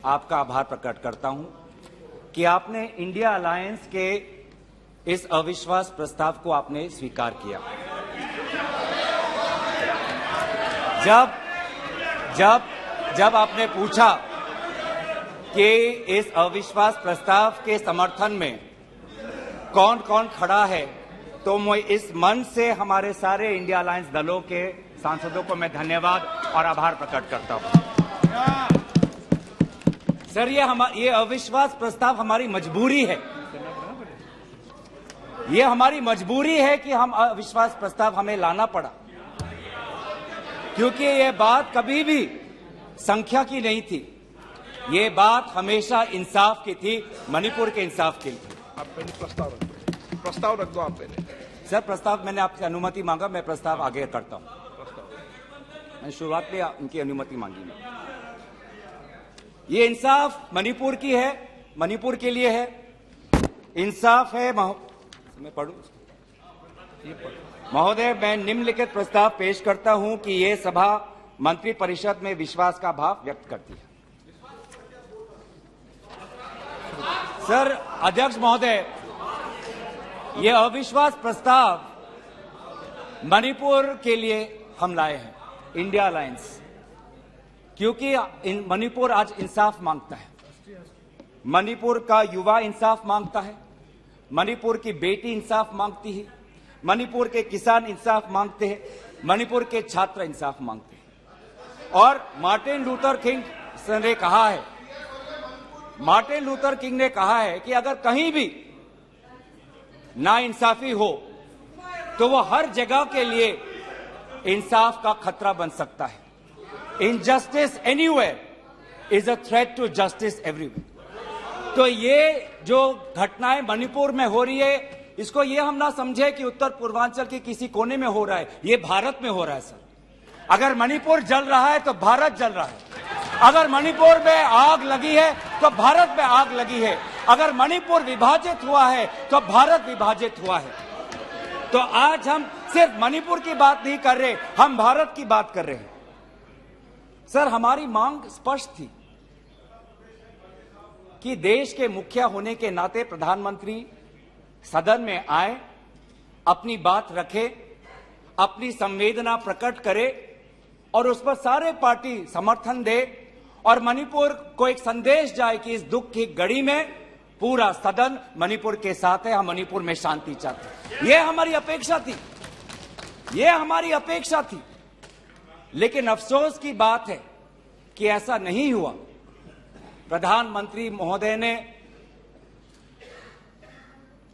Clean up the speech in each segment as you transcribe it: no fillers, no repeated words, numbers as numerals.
आपका आभार प्रकट करता हूं कि आपने इंडिया अलायंस के इस अविश्वास प्रस्ताव को आपने स्वीकार किया। जब आपने पूछा कि इस अविश्वास प्रस्ताव के समर्थन में कौन कौन खड़ा है, तो मैं इस मंच से हमारे सारे इंडिया अलायंस दलों के सांसदों को मैं धन्यवाद और आभार प्रकट करता हूं। सर, ये अविश्वास प्रस्ताव हमारी मजबूरी है। ये हमारी मजबूरी है कि हम अविश्वास प्रस्ताव हमें लाना पड़ा, क्योंकि ये बात कभी भी संख्या की नहीं थी। ये बात हमेशा इंसाफ की थी, मणिपुर के इंसाफ के लिए। आप पहले प्रस्ताव रख दो। आप पहले सर, प्रस्ताव मैंने आपसे अनुमति मांगा, मैं प्रस्ताव आगे करता हूं। मैंने शुरुआत में उनकी अनुमति मांगी। मैं ये इंसाफ मणिपुर की है, मणिपुर के लिए है। इंसाफ है। मैं पढ़ूं महोदय, मैं निम्नलिखित प्रस्ताव पेश करता हूं कि ये सभा मंत्री परिषद में विश्वास का भाव व्यक्त करती है। सर अध्यक्ष महोदय, ये अविश्वास प्रस्ताव मणिपुर के लिए हम लाए हैं, इंडिया अलायंस, क्योंकि मणिपुर आज इंसाफ मांगता है। मणिपुर का युवा इंसाफ मांगता है, मणिपुर की बेटी इंसाफ मांगती है, मणिपुर के किसान इंसाफ मांगते हैं, मणिपुर के छात्र इंसाफ मांगते हैं। और मार्टिन लूथर किंग ने कहा है, मार्टिन लूथर किंग ने कहा है कि अगर कहीं भी नाइंसाफी हो तो वो हर जगह के लिए इंसाफ का खतरा बन सकता है। Injustice anywhere is a threat to justice everywhere। तो ये जो घटनाएं मणिपुर में हो रही है, इसको ये हम ना समझे कि उत्तर पूर्वांचल के किसी कोने में हो रहा है, ये भारत में हो रहा है। सर, अगर मणिपुर जल रहा है तो भारत जल रहा है। अगर मणिपुर में आग लगी है तो भारत में आग लगी है। अगर मणिपुर विभाजित हुआ है तो भारत विभाजित हुआ है। तो आज हम सिर्फ मणिपुर की बात नहीं कर रहे, हम भारत की बात कर रहे हैं। सर, हमारी मांग स्पष्ट थी कि देश के मुखिया होने के नाते प्रधानमंत्री सदन में आए, अपनी बात रखे, अपनी संवेदना प्रकट करे और उस पर सारे पार्टी समर्थन दे और मणिपुर को एक संदेश जाए कि इस दुख की घड़ी में पूरा सदन मणिपुर के साथ है, हम मणिपुर में शांति चाहते हैं। यह हमारी अपेक्षा थी, यह हमारी अपेक्षा थी। लेकिन अफसोस की बात है कि ऐसा नहीं हुआ। प्रधानमंत्री महोदय ने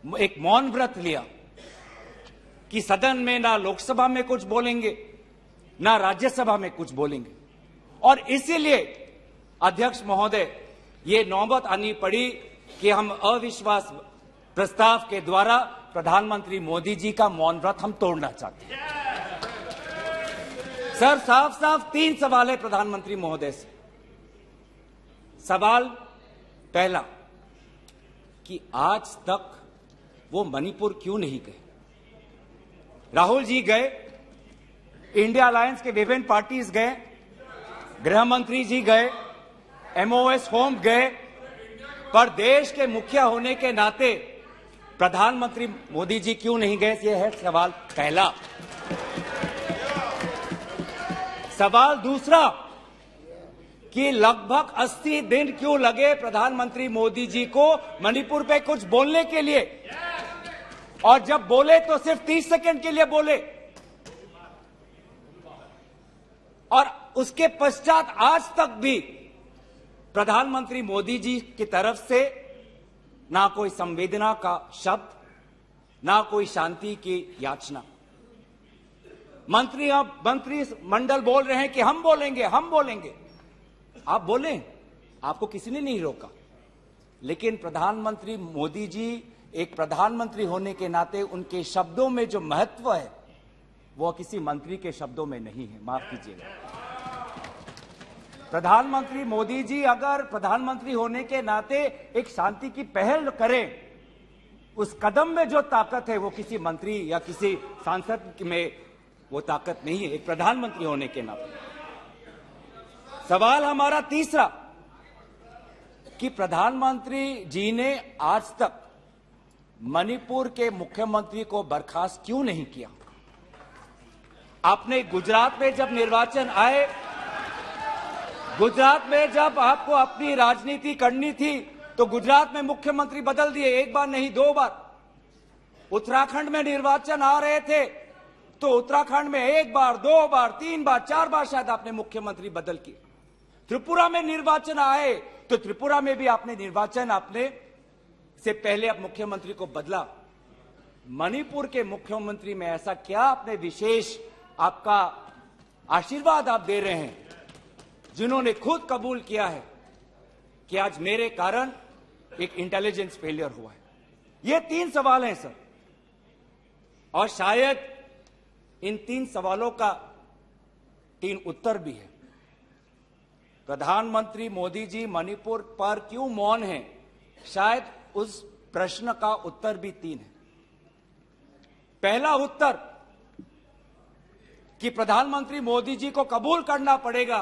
एक मौन व्रत लिया कि सदन में ना लोकसभा में कुछ बोलेंगे, ना राज्यसभा में कुछ बोलेंगे। और इसीलिए अध्यक्ष महोदय, ये नौबत आनी पड़ी कि हम अविश्वास प्रस्ताव के द्वारा प्रधानमंत्री मोदी जी का मौन व्रत हम तोड़ना चाहते हैं। सर, साफ साफ 3 सवाल है प्रधानमंत्री महोदय से। सवाल पहला कि आज तक वो मणिपुर क्यों नहीं गए? राहुल जी गए, इंडिया अलायंस के विभिन्न पार्टीज गए, गृह मंत्री जी गए, MOS होम गए, पर देश के मुखिया होने के नाते प्रधानमंत्री मोदी जी क्यों नहीं गए? ये है सवाल पहला। सवाल दूसरा कि लगभग 80 दिन क्यों लगे प्रधानमंत्री मोदी जी को मणिपुर पे कुछ बोलने के लिए, और जब बोले तो सिर्फ 30 सेकंड के लिए बोले, और उसके पश्चात आज तक भी प्रधानमंत्री मोदी जी की तरफ से ना कोई संवेदना का शब्द, ना कोई शांति की याचना। मंत्री मंडल बोल रहे हैं कि हम बोलेंगे, हम बोलेंगे। आप बोलें, आपको किसी ने नहीं रोका। लेकिन प्रधानमंत्री मोदी जी एक प्रधानमंत्री होने के नाते उनके शब्दों में जो महत्व है वो किसी मंत्री के शब्दों में नहीं है। माफ कीजिएगा। प्रधानमंत्री मोदी जी अगर प्रधानमंत्री होने के नाते एक शांति की पहल करें, उस कदम में जो ताकत है वो किसी मंत्री या किसी सांसद में वो ताकत नहीं है, एक प्रधानमंत्री होने के नाते। सवाल हमारा तीसरा कि प्रधानमंत्री जी ने आज तक मणिपुर के मुख्यमंत्री को बर्खास्त क्यों नहीं किया। आपने गुजरात में जब निर्वाचन आए, गुजरात में जब आपको अपनी राजनीति करनी थी तो गुजरात में मुख्यमंत्री बदल दिए, एक बार नहीं 2 बार। उत्तराखंड में निर्वाचन आ रहे थे तो उत्तराखंड में 1 बार, 2 बार, 3 बार, 4 बार शायद आपने मुख्यमंत्री बदल किए। त्रिपुरा में निर्वाचन आए तो त्रिपुरा में भी आपने निर्वाचन आपने से पहले आप मुख्यमंत्री को बदला। मणिपुर के मुख्यमंत्री में ऐसा क्या आपने विशेष आपका आशीर्वाद आप दे रहे हैं जिन्होंने खुद कबूल किया है कि आज मेरे कारण एक इंटेलिजेंस फेलियर हुआ है। ये 3 सवाल हैं सर, और शायद इन 3 सवालों का 3 उत्तर भी है। प्रधानमंत्री मोदी जी मणिपुर पर क्यों मौन हैं, शायद उस प्रश्न का उत्तर भी 3 है। पहला उत्तर कि प्रधानमंत्री मोदी जी को कबूल करना पड़ेगा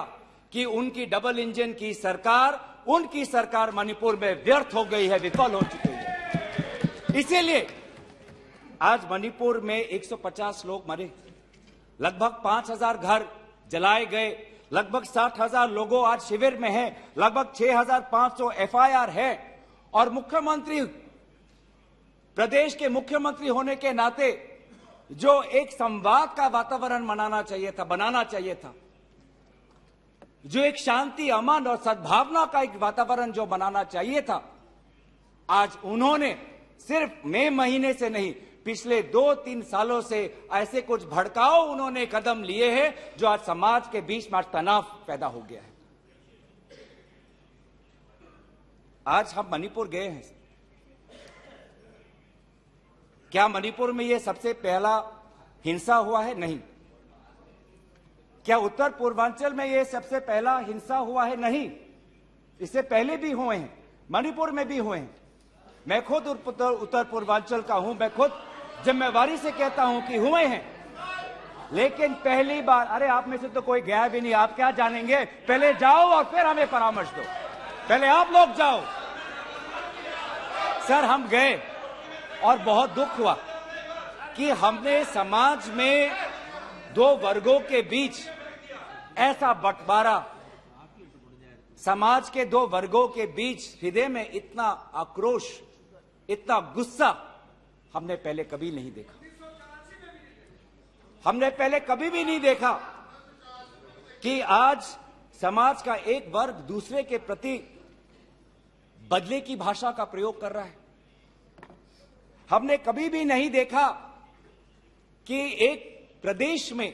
कि उनकी डबल इंजन की सरकार, उनकी सरकार मणिपुर में व्यर्थ हो गई है, विफल हो चुकी है। इसीलिए आज मणिपुर में 150 लोग मरे, लगभग 5000 घर जलाए गए, लगभग 60,000 लोगों आज शिविर में हैं, लगभग 6500 एफआईआर है। और मुख्यमंत्री, प्रदेश के मुख्यमंत्री होने के नाते जो एक संवाद का वातावरण बनाना चाहिए था, जो एक शांति, अमन और सद्भावना का एक वातावरण जो बनाना चाहिए था, आज उन्होंने सिर्फ मई महीने से नहीं, पिछले 2-3 सालों से ऐसे कुछ भड़काऊ उन्होंने कदम लिए हैं जो आज समाज के बीच में तनाव पैदा हो गया है। आज हम मणिपुर गए हैं, क्या मणिपुर में यह सबसे पहला हिंसा हुआ है? नहीं। क्या उत्तर पूर्वांचल में यह सबसे पहला हिंसा हुआ है? नहीं। इससे पहले भी हुए हैं, मणिपुर में भी हुए हैं। मैं खुद उत्तर पूर्वांचल का हूं, मैं खुद जिम्मेवारी से कहता हूं कि हुए हैं, लेकिन पहली बार, अरे आप में से तो कोई गया भी नहीं, आप क्या जानेंगे, पहले जाओ और फिर हमें परामर्श दो, पहले आप लोग जाओ। सर हम गए और बहुत दुख हुआ कि हमने समाज में 2 वर्गों के बीच ऐसा बंटवारा, समाज के 2 वर्गों के बीच हृदय में इतना आक्रोश, इतना गुस्सा हमने पहले कभी नहीं देखा। हमने पहले कभी भी नहीं देखा कि आज समाज का एक वर्ग दूसरे के प्रति बदले की भाषा का प्रयोग कर रहा है। हमने कभी भी नहीं देखा कि एक प्रदेश में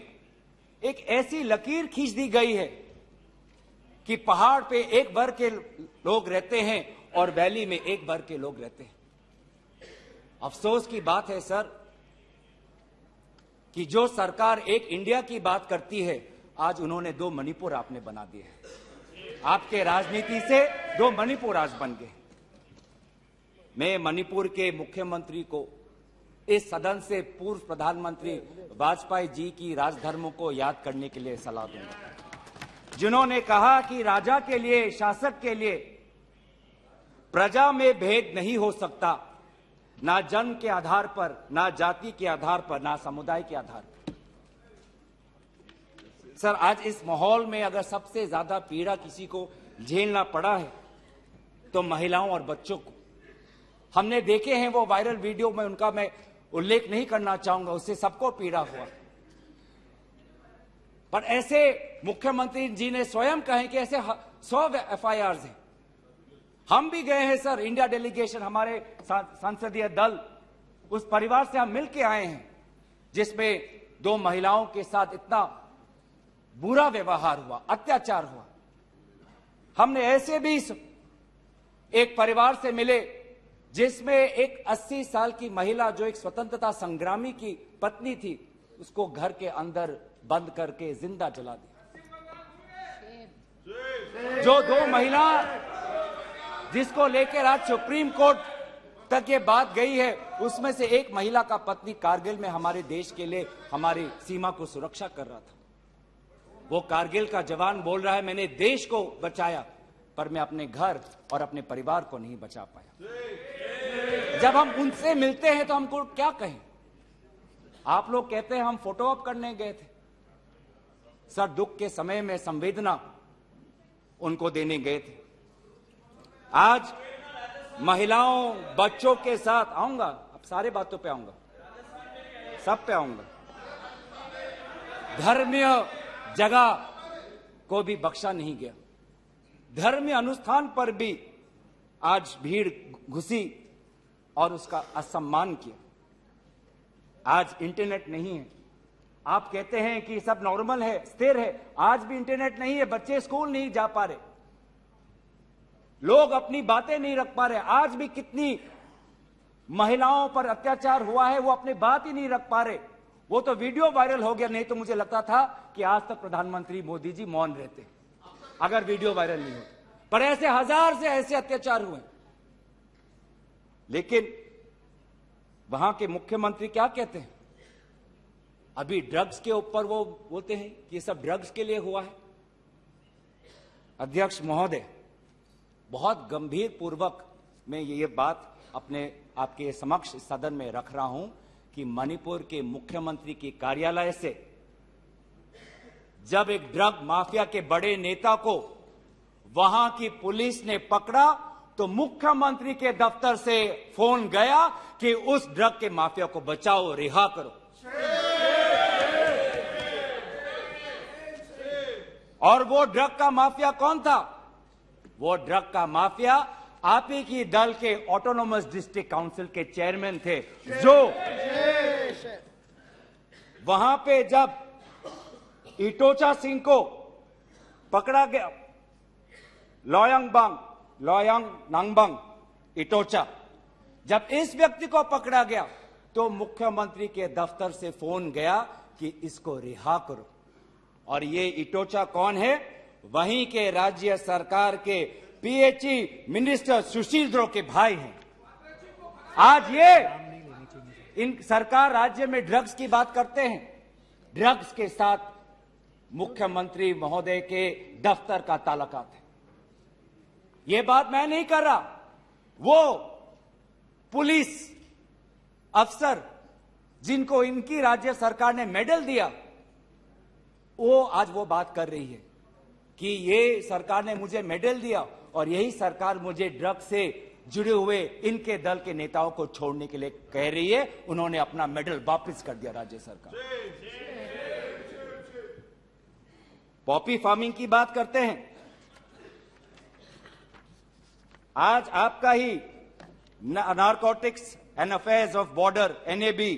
एक ऐसी लकीर खींच दी गई है कि पहाड़ पे एक वर्ग के लोग रहते हैं और वैली में एक वर्ग के लोग रहते हैं। अफसोस की बात है सर कि जो सरकार एक इंडिया की बात करती है, आज उन्होंने 2 मणिपुर आपने बना दिए हैं। आपके राजनीति से 2 मणिपुर आज बन गए। मैं मणिपुर के मुख्यमंत्री को, इस सदन से पूर्व प्रधानमंत्री वाजपेयी जी की राजधर्मों को याद करने के लिए सलाह दूंगा, जिन्होंने कहा कि राजा के लिए, शासक के लिए प्रजा में भेद नहीं हो सकता, ना जन्म के आधार पर, ना जाति के आधार पर, ना समुदाय के आधार पर। सर आज इस माहौल में अगर सबसे ज्यादा पीड़ा किसी को झेलना पड़ा है तो महिलाओं और बच्चों को। हमने देखे हैं वो वायरल वीडियो में, उनका मैं उल्लेख नहीं करना चाहूंगा, उससे सबको पीड़ा हुआ। पर ऐसे मुख्यमंत्री जी ने स्वयं कहे कि ऐसे 100 एफआईआर हैं। हम भी गए हैं सर, इंडिया डेलीगेशन, हमारे संसदीय दल, उस परिवार से हम मिलके आए हैं जिसमें 2 महिलाओं के साथ इतना बुरा व्यवहार हुआ, अत्याचार हुआ। हमने ऐसे भी एक परिवार से मिले जिसमें एक 80 साल की महिला, जो एक स्वतंत्रता संग्रामी की पत्नी थी, उसको घर के अंदर बंद करके जिंदा जला दिया। जो 2 महिला जिसको लेकर आज सुप्रीम कोर्ट तक ये बात गई है, उसमें से एक महिला का पत्नी कारगिल में हमारे देश के लिए हमारी सीमा को सुरक्षा कर रहा था। वो कारगिल का जवान बोल रहा है मैंने देश को बचाया, पर मैं अपने घर और अपने परिवार को नहीं बचा पाया। जब हम उनसे मिलते हैं तो हमको क्या कहें? आप लोग कहते हैं हम फोटो ऑप करने गए थे। सर, दुख के समय में संवेदना उनको देने गए थे। आज महिलाओं, बच्चों के साथ आऊंगा, अब सारे बातों पे आऊंगा, सब पे आऊंगा। धर्मीय जगह को भी बख्शा नहीं गया। धर्मीय अनुष्ठान पर भी आज भीड़ घुसी और उसका असम्मान किया। आज इंटरनेट नहीं है। आप कहते हैं कि सब नॉर्मल है, स्थिर है। आज भी इंटरनेट नहीं है, बच्चे स्कूल नहीं जा पा रहे, लोग अपनी बातें नहीं रख पा रहे। आज भी कितनी महिलाओं पर अत्याचार हुआ है, वो अपनी बात ही नहीं रख पा रहे। वो तो वीडियो वायरल हो गया, नहीं तो मुझे लगता था कि आज तक प्रधानमंत्री मोदी जी मौन रहते अगर वीडियो वायरल नहीं होता। पर ऐसे हजार से ऐसे अत्याचार हुए। लेकिन वहां के मुख्यमंत्री क्या कहते हैं? अभी ड्रग्स के ऊपर वो बोलते हैं कि ये सब ड्रग्स के लिए हुआ है। अध्यक्ष महोदय, बहुत गंभीर पूर्वक मैं ये बात अपने आपके समक्ष सदन में रख रहा हूं कि मणिपुर के मुख्यमंत्री के कार्यालय से जब एक ड्रग माफिया के बड़े नेता को वहां की पुलिस ने पकड़ा तो मुख्यमंत्री के दफ्तर से फोन गया कि उस ड्रग के माफिया को बचाओ, रिहा करो। और वो ड्रग का माफिया कौन था? वो ड्रग का माफिया आप ही की दल के ऑटोनोमस डिस्ट्रिक्ट काउंसिल के चेयरमैन थे, जो वहां पे जब इटोचा सिंह को पकड़ा गया, लोयांग नांगबंग इटोचा, जब इस व्यक्ति को पकड़ा गया तो मुख्यमंत्री के दफ्तर से फोन गया कि इसको रिहा करो। और ये इटोचा कौन है? वहीं के राज्य सरकार के पीएचई मिनिस्टर सुशील द्रो के भाई हैं। आज ये इन सरकार राज्य में ड्रग्स की बात करते हैं। ड्रग्स के साथ मुख्यमंत्री महोदय के दफ्तर का ताल्लुकात है। ये बात मैं नहीं कर रहा, वो पुलिस अफसर जिनको इनकी राज्य सरकार ने मेडल दिया, वो आज वो बात कर रही है कि ये सरकार ने मुझे मेडल दिया और यही सरकार मुझे ड्रग्स से जुड़े हुए इनके दल के नेताओं को छोड़ने के लिए कह रही है। उन्होंने अपना मेडल वापस कर दिया राज्य सरकार। पॉपी फार्मिंग की बात करते हैं। आज आपका ही narcotics and affairs of border NAB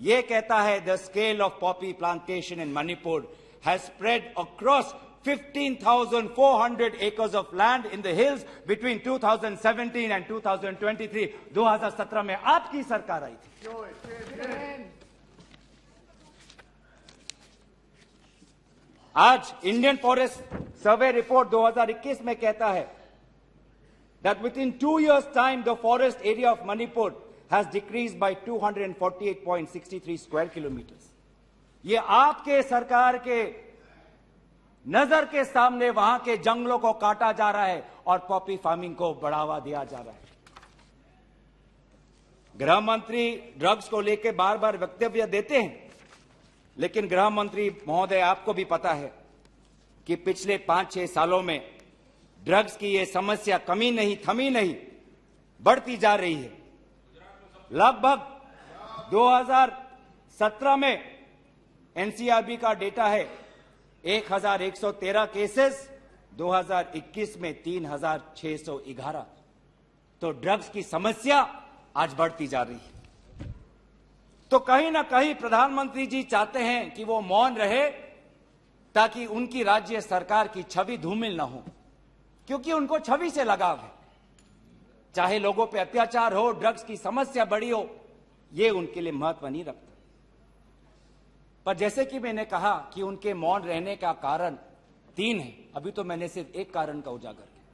ये कहता है the scale of poppy plantation in Manipur has spread across 15,400 acres of land in the hills between 2017 and 2023. 2017 में आपकी सरकार आई थी। आज इंडियन फॉरेस्ट सर्वे रिपोर्ट 2021 में कहता है that within 2 years time the forest area of Manipur has decreased by 248.63 square kilometers. ये आपके सरकार के नजर के सामने वहां के जंगलों को काटा जा रहा है और पॉपी फार्मिंग को बढ़ावा दिया जा रहा है। गृह मंत्री ड्रग्स को लेकर बार बार वक्तव्य देते हैं, लेकिन गृह मंत्री महोदय आपको भी पता है कि पिछले 5-6 सालों में ड्रग्स की यह समस्या कमी नहीं, थमी नहीं, बढ़ती जा रही है। लगभग 2017 में एनसीआरबी का डेटा है 1113 केसेस, 2021 में 3611। तो ड्रग्स की समस्या आज बढ़ती जा रही है। तो कहीं ना कहीं प्रधानमंत्री जी चाहते हैं कि वो मौन रहे ताकि उनकी राज्य सरकार की छवि धूमिल ना हो, क्योंकि उनको छवि से लगाव है। चाहे लोगों पे अत्याचार हो, ड्रग्स की समस्या बड़ी हो, ये उनके लिए महत्व नहीं रखता। पर जैसे कि मैंने कहा कि उनके मौन रहने का कारण 3 है, अभी तो मैंने सिर्फ एक कारण का उजागर किया।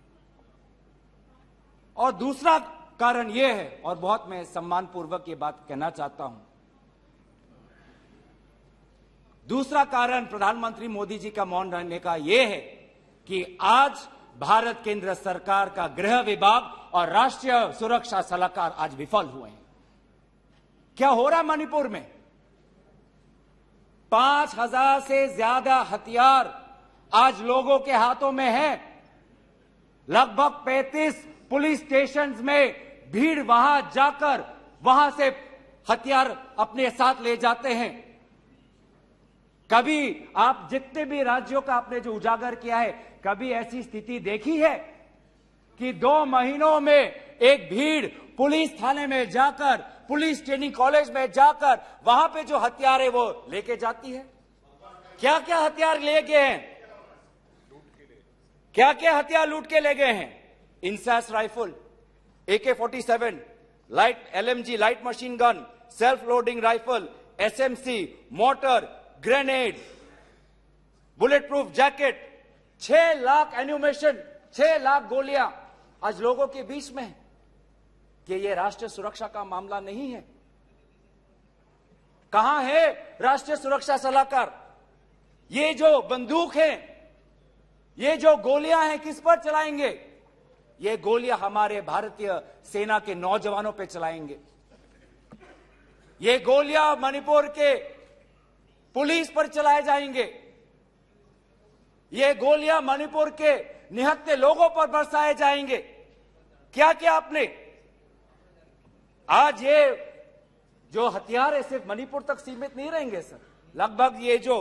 और दूसरा कारण यह है, और बहुत मैं सम्मानपूर्वक ये बात कहना चाहता हूं, दूसरा कारण प्रधानमंत्री मोदी जी का मौन रहने का यह है कि आज भारत केंद्र सरकार का गृह विभाग और राष्ट्रीय सुरक्षा सलाहकार आज विफल हुए हैं। क्या हो रहा मणिपुर में? 5,000 से ज्यादा हथियार आज लोगों के हाथों में है। लगभग 35 पुलिस स्टेशंस में भीड़ वहां जाकर वहां से हथियार अपने साथ ले जाते हैं। कभी आप जितने भी राज्यों का आपने जो उजागर किया है, कभी ऐसी स्थिति देखी है कि 2 महीनों में एक भीड़ पुलिस थाने में जाकर, पुलिस ट्रेनिंग कॉलेज में जाकर वहां पे जो हथियार है वो लेके जाती है? क्या क्या हथियार ले गए हैं? क्या क्या हथियार लूट के ले गए हैं? INSAS rifle, AK-47, light LMG light machine gun, self loading rifle, SMC, mortar, grenade, bullet proof jacket, 6 lakh ammunition, 6 lakh गोलियां आज लोगों के बीच में है। कि ये राष्ट्रीय सुरक्षा का मामला नहीं है? कहां है राष्ट्रीय सुरक्षा सलाहकार? ये जो बंदूक है, ये जो गोलियां हैं, किस पर चलाएंगे? ये गोलियां हमारे भारतीय सेना के नौजवानों पे चलाएंगे। ये गोलियां मणिपुर के पुलिस पर चलाए जाएंगे। ये गोलियां मणिपुर के निहत्थे लोगों पर बरसाए जाएंगे। क्या क्या आपने आज ये जो हथियार है सिर्फ मणिपुर तक सीमित नहीं रहेंगे सर। लगभग ये जो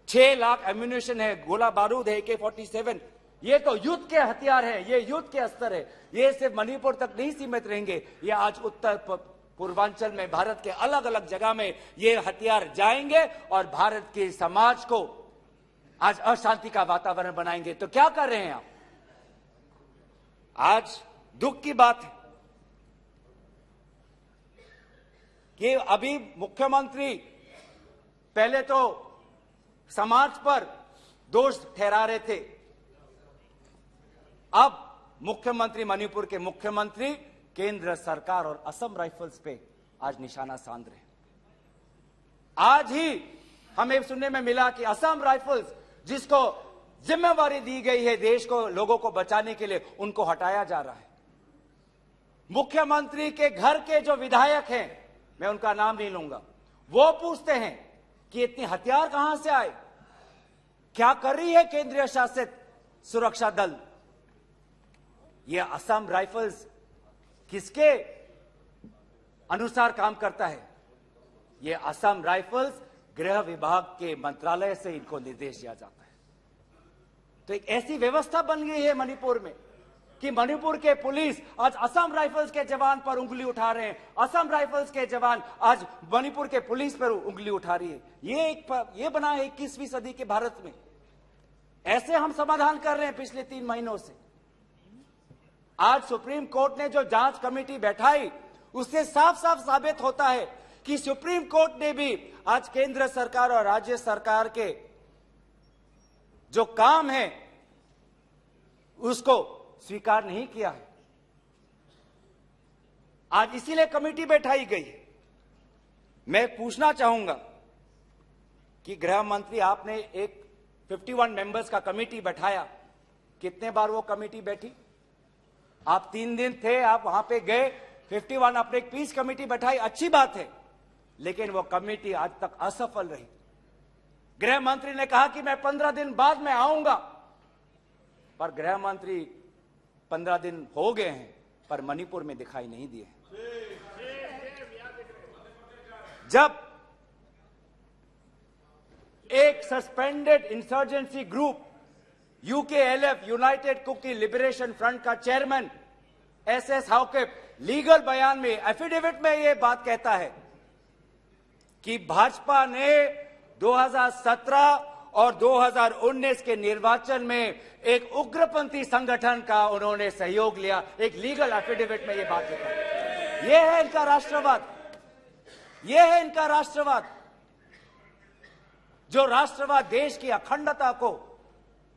6 लाख एम्यूनेशन है, गोला बारूद है, AK-47, ये तो युद्ध के हथियार है, ये युद्ध के अस्त्र है। ये सिर्फ मणिपुर तक नहीं सीमित रहेंगे, ये आज उत्तर पूर्वांचल में भारत के अलग अलग जगह में ये हथियार जाएंगे और भारत के समाज को आज अशांति का वातावरण बनाएंगे। तो क्या कर रहे हैं आप? आज दुख की बात है कि अभी मुख्यमंत्री पहले तो समाज पर दोष ठहरा रहे थे, अब मुख्यमंत्री, मणिपुर के मुख्यमंत्री केंद्र सरकार और असम राइफल्स पे आज निशाना साध रहे हैं। आज ही हमें सुनने में मिला कि असम राइफल्स, जिसको जिम्मेवारी दी गई है देश को, लोगों को बचाने के लिए, उनको हटाया जा रहा है। मुख्यमंत्री के घर के जो विधायक हैं, मैं उनका नाम नहीं लूंगा, वो पूछते हैं कि इतने हथियार कहां से आए? क्या कर रही है केंद्रीय शासित सुरक्षा दल? ये असम राइफल्स किसके अनुसार काम करता है? ये असम राइफल्स गृह विभाग के मंत्रालय से इनको निर्देश दिया जाता है। तो एक ऐसी व्यवस्था बन गई है मणिपुर में कि मणिपुर के पुलिस आज असम राइफल्स के जवान पर उंगली उठा रहे हैं, असम राइफल्स के जवान आज मणिपुर के पुलिस पर उंगली उठा रही है। ये बना है 21वीं सदी के भारत में। ऐसे हम समाधान कर रहे हैं पिछले 3 महीनों से। आज सुप्रीम कोर्ट ने जो जांच कमेटी बैठाई, उससे साफ साफ साबित होता है कि सुप्रीम कोर्ट ने भी आज केंद्र सरकार और राज्य सरकार के जो काम है उसको स्वीकार नहीं किया है। आज इसीलिए कमेटी बैठाई गई है। मैं पूछना चाहूंगा कि गृह मंत्री, आपने एक 51 मेंबर्स का कमेटी बैठाया, कितने बार वो कमेटी बैठी? आप 3 दिन थे, आप वहां पे गए, 51 आपने एक पीस कमेटी बैठाई, अच्छी बात है, लेकिन वो कमेटी आज तक असफल रही। गृह मंत्री ने कहा कि मैं 15 दिन बाद में आऊंगा, पर गृह मंत्री 15 दिन हो गए हैं पर मणिपुर में दिखाई नहीं दिए। जब एक suspended insurgency group UKLF, united Kuki liberation front का चेयरमैन SS हाउकेप लीगल बयान में, एफिडेविट में यह बात कहता है कि भाजपा ने 2017 और 2019 के निर्वाचन में एक उग्रपंथी संगठन का उन्होंने सहयोग लिया, एक लीगल एफिडेविट में यह बात लिखा है। यह है इनका राष्ट्रवाद, यह है इनका राष्ट्रवाद। जो राष्ट्रवाद देश की अखंडता को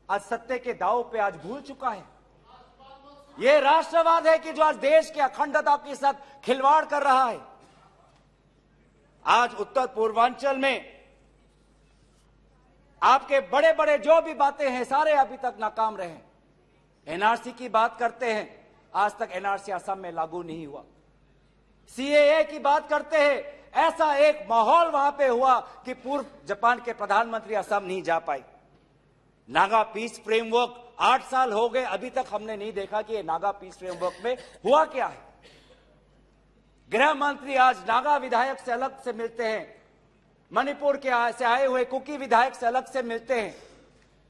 आज सत्य के दांव पे आज भूल चुका है। यह राष्ट्रवाद है कि जो आज देश की अखंडता के साथ खिलवाड़ कर रहा है। आज उत्तर पूर्वांचल में आपके बड़े बड़े जो भी बातें हैं सारे अभी तक नाकाम रहे हैं। एनआरसी की बात करते हैं, आज तक एनआरसी असम में लागू नहीं हुआ। सीएए की बात करते हैं, ऐसा एक माहौल वहां पे हुआ कि पूर्व जापान के प्रधानमंत्री असम नहीं जा पाए। नागा पीस फ्रेमवर्क 8 साल हो गए, अभी तक हमने नहीं देखा कि ये नागा पीस फ्रेमवर्क में हुआ क्या है। गृह मंत्री आज नागा विधायक से अलग से मिलते हैं, मणिपुर के से आए हुए कुकी विधायक से अलग से मिलते हैं।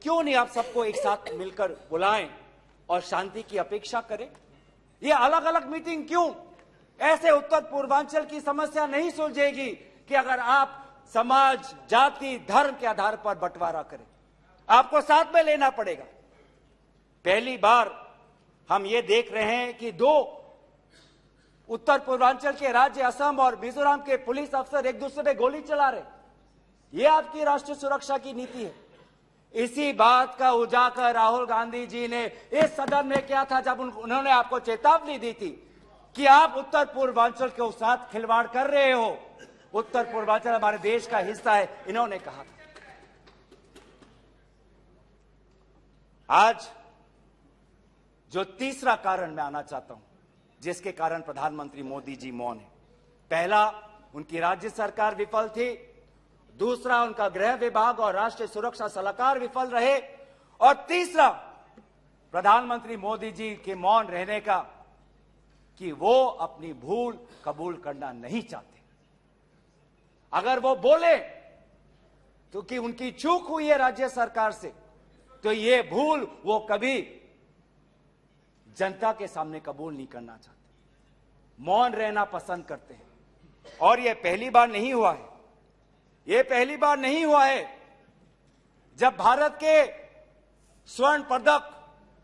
क्यों नहीं आप सबको एक साथ मिलकर बुलाएं और शांति की अपेक्षा करें? ये अलग अलग मीटिंग क्यों? ऐसे उत्तर पूर्वांचल की समस्या नहीं सुलझेगी कि अगर आप समाज, जाति, धर्म के आधार पर बंटवारा करें। आपको साथ में लेना पड़ेगा। पहली बार हम ये देख रहे हैं कि 2 उत्तर पूर्वांचल के राज्य असम और मिजोरम के पुलिस अफसर एक दूसरे पे गोली चला रहे। ये आपकी राष्ट्रीय सुरक्षा की नीति है। इसी बात का उजागर राहुल गांधी जी ने इस सदन में किया था जब उन्होंने आपको चेतावनी दी थी कि आप उत्तर पूर्वांचल के साथ खिलवाड़ कर रहे हो। उत्तर पूर्वांचल हमारे देश का हिस्सा है, इन्होंने कहा था। आज जो तीसरा कारण मैं आना चाहता हूं, जिसके कारण प्रधानमंत्री मोदी जी मौन है। पहला, उनकी राज्य सरकार विफल थी। दूसरा, उनका गृह विभाग और राष्ट्रीय सुरक्षा सलाहकार विफल रहे। और तीसरा, प्रधानमंत्री मोदी जी के मौन रहने का कि वो अपनी भूल कबूल करना नहीं चाहते। अगर वो बोले तो कि उनकी चूक हुई है राज्य सरकार से, तो ये भूल वो कभी जनता के सामने कबूल नहीं करना चाहते, मौन रहना पसंद करते हैं। और ये पहली बार नहीं हुआ है, ये पहली बार नहीं हुआ है जब भारत के स्वर्ण पदक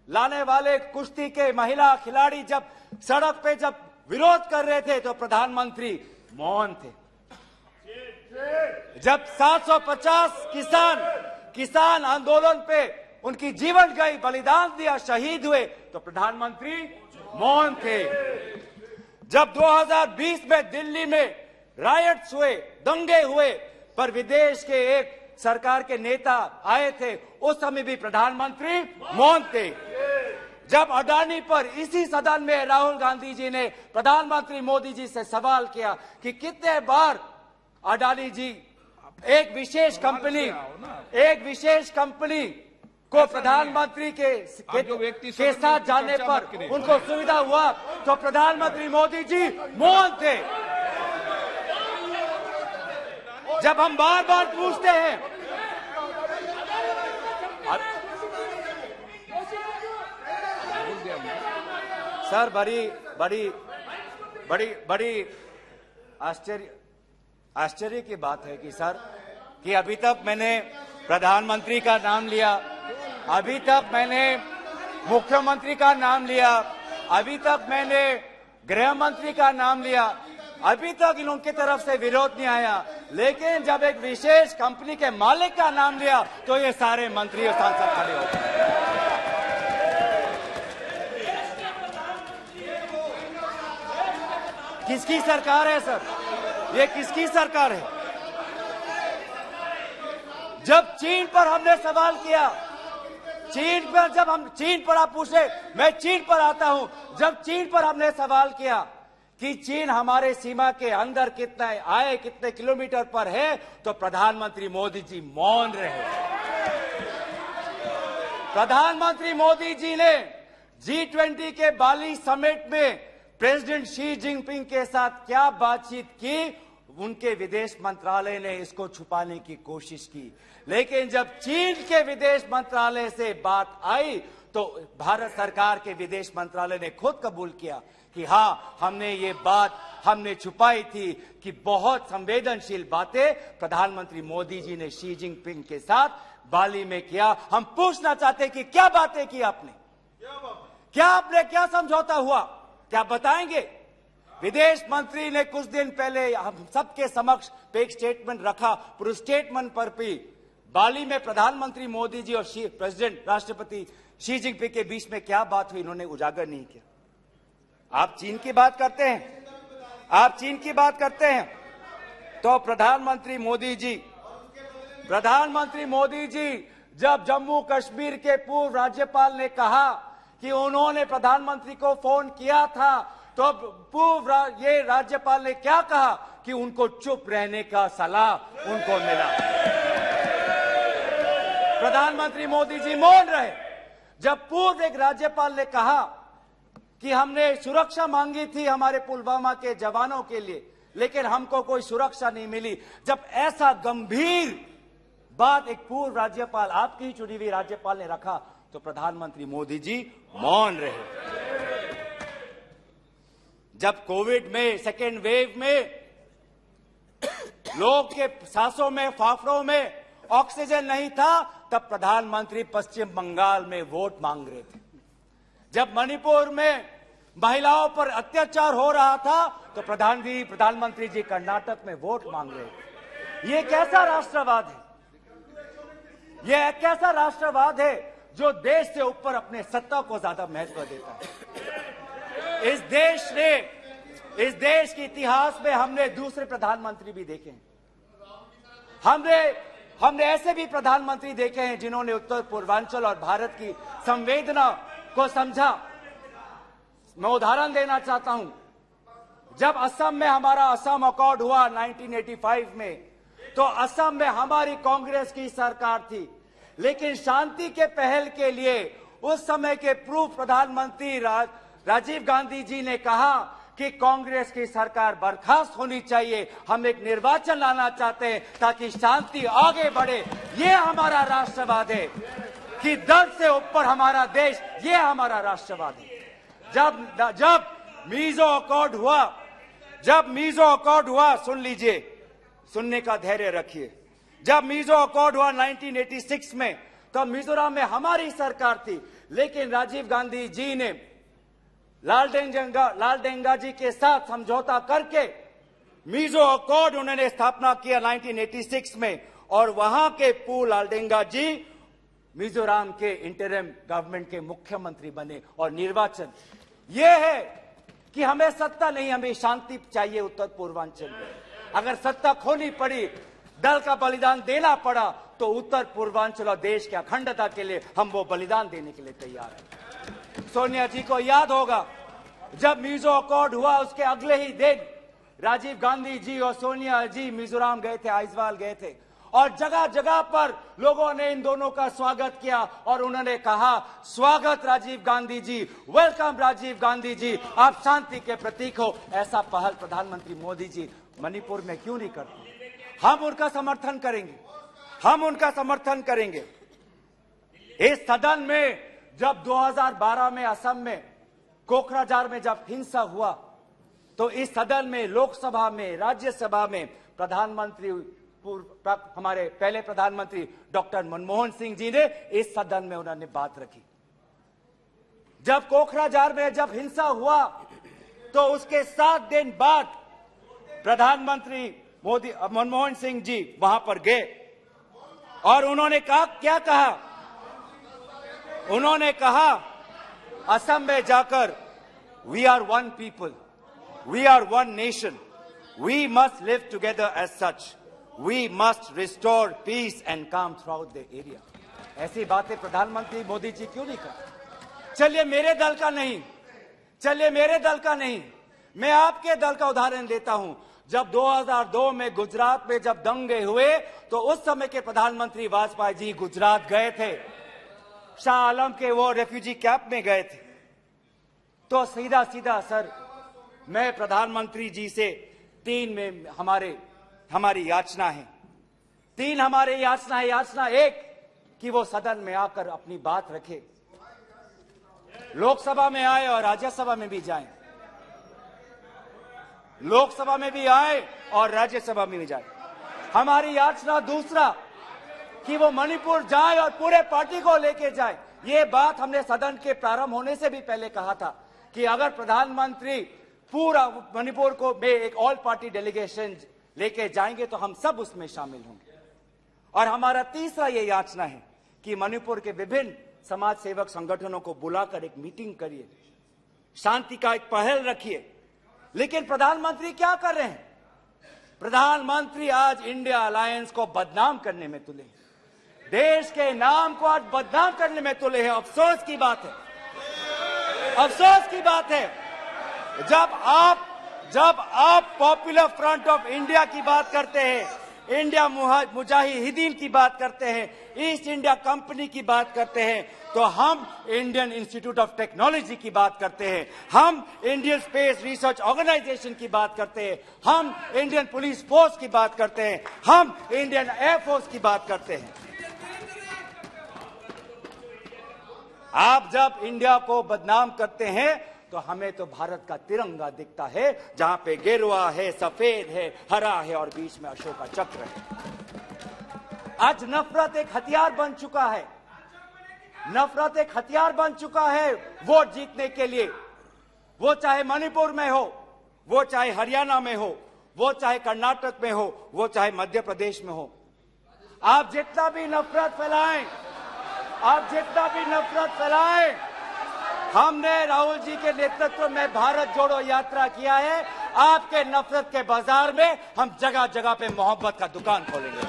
लाने वाले कुश्ती के महिला खिलाड़ी जब सड़क पे जब विरोध कर रहे थे तो प्रधानमंत्री मौन थे। जब 750 किसान आंदोलन पे उनकी जीवन गई, बलिदान दिया, शहीद हुए, तो प्रधानमंत्री मौन थे। जब 2020 में दिल्ली में रायट्स हुए, दंगे हुए, पर विदेश के एक सरकार के नेता आए थे, उस समय भी प्रधानमंत्री मौन थे। जब अडानी पर इसी सदन में राहुल गांधी जी ने प्रधानमंत्री मोदी जी से सवाल किया कि कितने बार अडानी जी एक विशेष कंपनी को प्रधानमंत्री के साथ जाने पर उनको सुविधा हुआ, तो प्रधानमंत्री मोदी जी मौन थे। जब हम बार बार पूछते हैं, सर बड़ी आश्चर्य की बात है कि सर कि अभी तक मैंने प्रधानमंत्री का नाम लिया, अभी तक मैंने मुख्यमंत्री का नाम लिया, अभी तक मैंने गृह मंत्री का नाम लिया, अभी तक इन उनकी तरफ से विरोध नहीं आया, लेकिन जब एक विशेष कंपनी के मालिक का नाम लिया तो ये सारे मंत्री और सांसद खड़े हो गए। किसकी सरकार है सर? ये किसकी सरकार है? जब चीन पर हमने सवाल किया, चीन पर आप पूछे, मैं चीन पर आता हूं, जब चीन पर हमने सवाल किया कि चीन हमारे सीमा के अंदर कितने किलोमीटर पर है, तो प्रधानमंत्री मोदी जी मौन रहे। प्रधानमंत्री मोदी जी ने G20 के बाली समिट में प्रेसिडेंट शी जिनपिंग के साथ क्या बातचीत की, उनके विदेश मंत्रालय ने इसको छुपाने की कोशिश की, लेकिन जब चीन के विदेश मंत्रालय से बात आई तो भारत सरकार के विदेश मंत्रालय ने खुद कबूल किया कि हाँ, हमने ये बात छुपाई थी कि बहुत संवेदनशील बातें प्रधानमंत्री मोदी जी ने शी जिनपिंग के साथ बाली में किया। हम पूछना चाहते कि क्या बातें की आपने, क्या समझौता हुआ, क्या बताएंगे? विदेश मंत्री ने कुछ दिन पहले हम सबके समक्ष एक स्टेटमेंट रखा, पर उस स्टेटमेंट पर भी बाली में प्रधानमंत्री मोदी जी और प्रेसिडेंट राष्ट्रपति शी जिनपिंग के बीच में क्या बात हुई, इन्होंने उजागर नहीं किया। आप चीन की बात करते हैं, तो प्रधानमंत्री मोदी जी जब जम्मू कश्मीर के पूर्व राज्यपाल ने कहा कि उन्होंने प्रधानमंत्री को फोन किया था तो पूर्व ये राज्यपाल ने क्या कहा कि उनको चुप रहने का सलाह उनको मिला। प्रधानमंत्री मोदी जी मौन रहे जब पूर्व एक राज्यपाल ने कहा कि हमने सुरक्षा मांगी थी हमारे पुलवामा के जवानों के लिए, लेकिन हमको कोई सुरक्षा नहीं मिली। जब ऐसा गंभीर बात एक पूर्व राज्यपाल, आपकी ही चुनी हुई राज्यपाल ने रखा, तो प्रधानमंत्री मोदी जी मौन रहे। जब कोविड में सेकेंड वेव में लोग के सांसों में फाफड़ों में ऑक्सीजन नहीं था, तब प्रधानमंत्री पश्चिम बंगाल में वोट मांग रहे थे। जब मणिपुर में महिलाओं पर अत्याचार हो रहा था, तो प्रधानमंत्री जी कर्नाटक में वोट मांग रहे थे। ये कैसा राष्ट्रवाद है? यह कैसा राष्ट्रवाद है जो देश से ऊपर अपने सत्ता को ज्यादा महत्व देता है? इस देश के इतिहास में हमने दूसरे प्रधानमंत्री भी देखे हैं। हमने ऐसे भी प्रधानमंत्री देखे हैं जिन्होंने उत्तर पूर्वांचल और भारत की संवेदना को समझा। मैं उदाहरण देना चाहता हूं। जब असम में हमारा असम अकॉर्ड हुआ 1985 में, तो असम में हमारी कांग्रेस की सरकार थी, लेकिन शांति के पहल के लिए उस समय के पूर्व प्रधानमंत्री राजीव गांधी जी ने कहा कि कांग्रेस की सरकार बर्खास्त होनी चाहिए, हम एक निर्वाचन लाना चाहते हैं ताकि शांति आगे बढ़े। ये हमारा राष्ट्रवाद है कि दल से ऊपर हमारा देश, ये हमारा राष्ट्रवाद है। जब मीजो अकॉर्ड हुआ, सुन लीजिए, सुनने का धैर्य रखिए। जब मीजो अकॉर्ड हुआ 1986 में, तो मिजोरम में हमारी सरकार थी, लेकिन राजीव गांधी जी ने लालडेंगा जी के साथ समझौता करके मीजो अकॉर्ड उन्होंने स्थापना किया 1986 में, और वहां के पू लालडेंगा जी मिजोरम के इंटरिम गवर्नमेंट के मुख्यमंत्री बने। और निर्वाचन यह है कि हमें सत्ता नहीं, हमें शांति चाहिए उत्तर पूर्वांचल में। अगर सत्ता खोनी पड़ी, दल का बलिदान देना पड़ा, तो उत्तर पूर्वांचल और देश की अखंडता के लिए हम वो बलिदान देने के लिए तैयार हैं। सोनिया जी को याद होगा, जब मीजो अकॉर्ड हुआ उसके अगले ही दिन राजीव गांधी जी और सोनिया जी मिजोरम गए थे, आइजवाल गए थे, और जगह जगह पर लोगों ने इन दोनों का स्वागत किया और उन्होंने कहा, स्वागत राजीव गांधी जी, वेलकम राजीव गांधी जी, आप शांति के प्रतीक हो। ऐसा पहल प्रधानमंत्री मोदी जी मणिपुर में क्यों नहीं करते? हम उनका समर्थन करेंगे, हम उनका समर्थन करेंगे। इस सदन में जब 2012 में असम में कोकराझार में जब हिंसा हुआ, तो इस सदन में, लोकसभा में, राज्यसभा में प्रधानमंत्री, हमारे पहले प्रधानमंत्री डॉक्टर मनमोहन सिंह जी ने इस सदन में उन्होंने बात रखी। जब कोकराझार में जब हिंसा हुआ, तो उसके 7 दिन बाद प्रधानमंत्री मनमोहन सिंह जी वहां पर गए और उन्होंने कहा, क्या कहा? उन्होंने कहा असम में जाकर, we are one people, we are one nation, we must live together as such, we must restore peace and calm throughout the area. ऐसी बातें प्रधानमंत्री मोदी जी क्यों नहीं करते? चलिए मेरे दल का नहीं, मैं आपके दल का उदाहरण देता हूं। जब 2002 में गुजरात में जब दंगे हुए, तो उस समय के प्रधानमंत्री वाजपेयी जी गुजरात गए थे, शाह आलम के वो रेफ्यूजी कैंप में गए थे। तो सीधा सर, मैं प्रधानमंत्री जी से 3 में हमारी याचना है। 3 हमारे याचना है। याचना 1 कि वो सदन में आकर अपनी बात रखे, लोकसभा में आए और राज्यसभा में भी जाएं, लोकसभा में भी आए और राज्यसभा में भी जाए। हमारी याचना दूसरा कि वो मणिपुर जाए और पूरे पार्टी को लेके जाए। ये बात हमने सदन के प्रारंभ होने से भी पहले कहा था कि अगर प्रधानमंत्री पूरा मणिपुर को में एक ऑल पार्टी डेलीगेशन लेके जाएंगे तो हम सब उसमें शामिल होंगे। और हमारा तीसरा ये याचना है कि मणिपुर के विभिन्न समाज सेवक संगठनों को बुलाकर एक मीटिंग करिए, शांति का एक पहल रखिए। लेकिन प्रधानमंत्री क्या कर रहे हैं? प्रधानमंत्री आज इंडिया अलायंस को बदनाम करने में तुले हैं, देश के नाम को आज बदनाम करने में तुले हैं। अफसोस की बात है, अफसोस की बात है जब आप पॉपुलर फ्रंट ऑफ इंडिया की बात करते हैं, इंडिया मुजाहिदीन की बात करते हैं, ईस्ट इंडिया कंपनी की बात करते हैं, तो हम इंडियन इंस्टीट्यूट ऑफ टेक्नोलॉजी की बात करते हैं, हम इंडियन स्पेस रिसर्च ऑर्गेनाइजेशन की बात करते हैं, हम इंडियन पुलिस फोर्स की बात करते हैं, हम इंडियन एयरफोर्स की बात करते हैं। आप जब इंडिया को बदनाम करते हैं तो हमें तो भारत का तिरंगा दिखता है, जहां पे गेरुआ है, सफेद है, हरा है और बीच में अशोक का चक्र है। आज नफरत एक हथियार बन चुका है, नफरत एक हथियार बन चुका है वोट जीतने के लिए। वो चाहे मणिपुर में हो, वो चाहे हरियाणा में हो, वो चाहे कर्नाटक में हो, वो चाहे मध्य प्रदेश में हो। आप जितना भी नफरत फैलाएं, हमने राहुल जी के नेतृत्व में भारत जोड़ो यात्रा किया है। आपके नफरत के बाजार में हम जगह जगह पे मोहब्बत का दुकान खोलेंगे।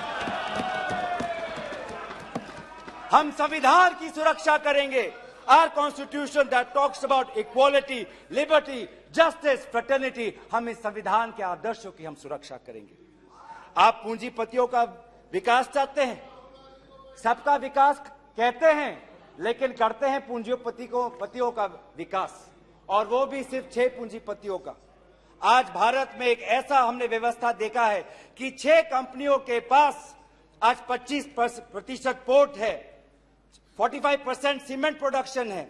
हम संविधान की सुरक्षा करेंगे। Our constitution that talks about equality, liberty, justice, fraternity, हम इस संविधान के आदर्शों की हम सुरक्षा करेंगे। आप पूंजीपतियों का विकास चाहते हैं, सबका विकास कहते हैं, लेकिन करते हैं पूंजीपतियों का विकास, और वो भी सिर्फ 6 पूंजीपतियों का। आज भारत में एक ऐसा हमने व्यवस्था देखा है कि 6 कंपनियों के पास आज 25% पोर्ट है, 45% सीमेंट प्रोडक्शन है,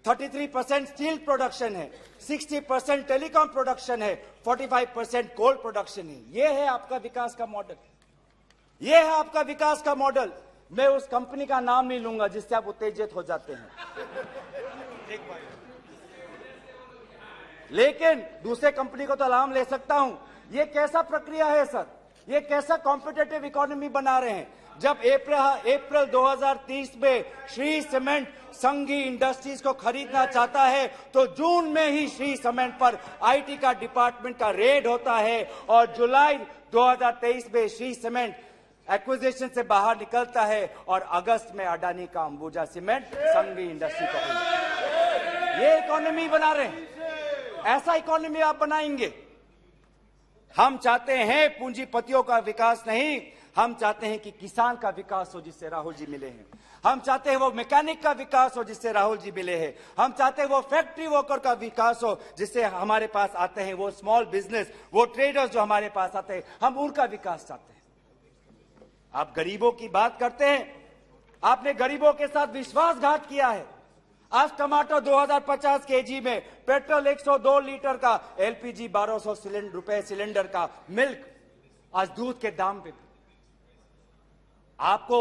33% स्टील प्रोडक्शन है, 60% टेलीकॉम प्रोडक्शन है, 45% कोल प्रोडक्शन है। ये है आपका विकास का मॉडल, ये है आपका विकास का मॉडल। मैं उस कंपनी का नाम नहीं लूंगा जिससे आप उत्तेजित हो जाते हैं, लेकिन दूसरे कंपनी को तो नाम ले सकता हूं। ये कैसा प्रक्रिया है सर? ये कैसा कॉम्पिटेटिव इकोनॉमी बना रहे हैं? जब अप्रैल 2030 में श्री सीमेंट संघी इंडस्ट्रीज को खरीदना चाहता है, तो जून में ही श्री सीमेंट पर आईटी का डिपार्टमेंट का रेड होता है, और जुलाई 2023 में श्री सीमेंट एक्विजिशन से बाहर निकलता है, और अगस्त में अडानी का अंबुजा सीमेंट संघी इंडस्ट्री को खरीदता है। ये इकोनॉमी बना रहे हैं, ऐसा इकोनॉमी आप बनाएंगे? हम चाहते हैं पूंजीपतियों का विकास नहीं, हम चाहते हैं कि किसान का विकास हो जिससे राहुल जी मिले हैं। हम चाहते हैं वो मैकेनिक का विकास हो जिससे राहुल जी मिले हैं। हम चाहते हैं वो फैक्ट्री वर्कर का विकास हो जिससे हमारे पास आते हैं वो स्मॉल बिजनेस, वो ट्रेडर्स जो हमारे पास आते हैं, हम उनका विकास चाहते हैं। आप गरीबों की बात करते हैं, आपने गरीबों के साथ विश्वासघात किया है। आज टमाटर 2050 केजी में, पेट्रोल 102 लीटर का, एलपीजी 1200 रुपए सिलेंडर का, मिल्क आज दूध के दाम पे। आपको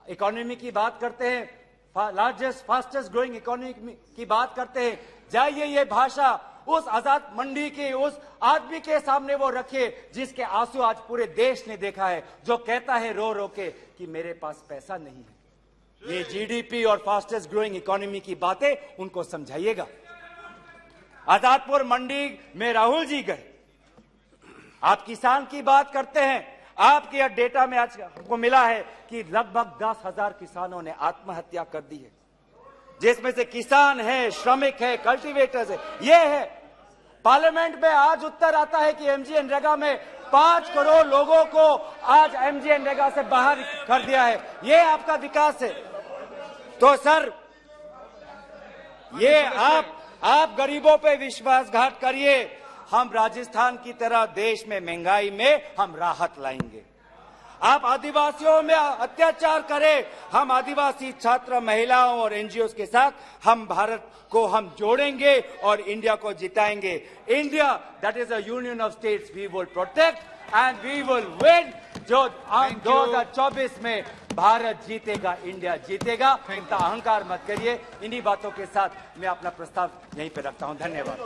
इकोनॉमी की बात करते हैं, लार्जेस्ट फास्टेस्ट ग्रोइंग इकोनॉमी की बात करते हैं, जाइए ये भाषा उस आजाद मंडी के उस आदमी के सामने वो रखिए जिसके आंसू आज पूरे देश ने देखा है, जो कहता है रो रो के कि मेरे पास पैसा नहीं है। ये जीडीपी और फास्टेस्ट ग्रोइंग इकोनॉमी की बातें उनको समझाइएगा। आजादपुर मंडी में राहुल जी गए, आप किसान की बात करते हैं, आपके डेटा में आज हमको मिला है कि लगभग 10,000 किसानों ने आत्महत्या कर दी है, जिसमें से किसान है, श्रमिक है, कल्टीवेटर्स है। ये है पार्लियामेंट में आज उत्तर आता है कि एमजीएनरेगा में 5 करोड़ लोगों को आज एमजीएनरेगा से बाहर कर दिया है। ये आपका विकास है? तो सर ये आप गरीबों पे विश्वासघात करिए, हम राजस्थान की तरह देश में महंगाई में हम राहत लाएंगे। आप आदिवासियों में अत्याचार करें, हम आदिवासी छात्र, महिलाओं और एनजीओ के साथ हम भारत को हम जोड़ेंगे और इंडिया को जिताएंगे। India that is a union of states we will protect and we will win. जो 2024 में भारत जीतेगा, इंडिया जीतेगा। इतना अहंकार मत करिए। इन्हीं बातों के साथ मैं अपना प्रस्ताव यहीं पे रखता हूं। धन्यवाद।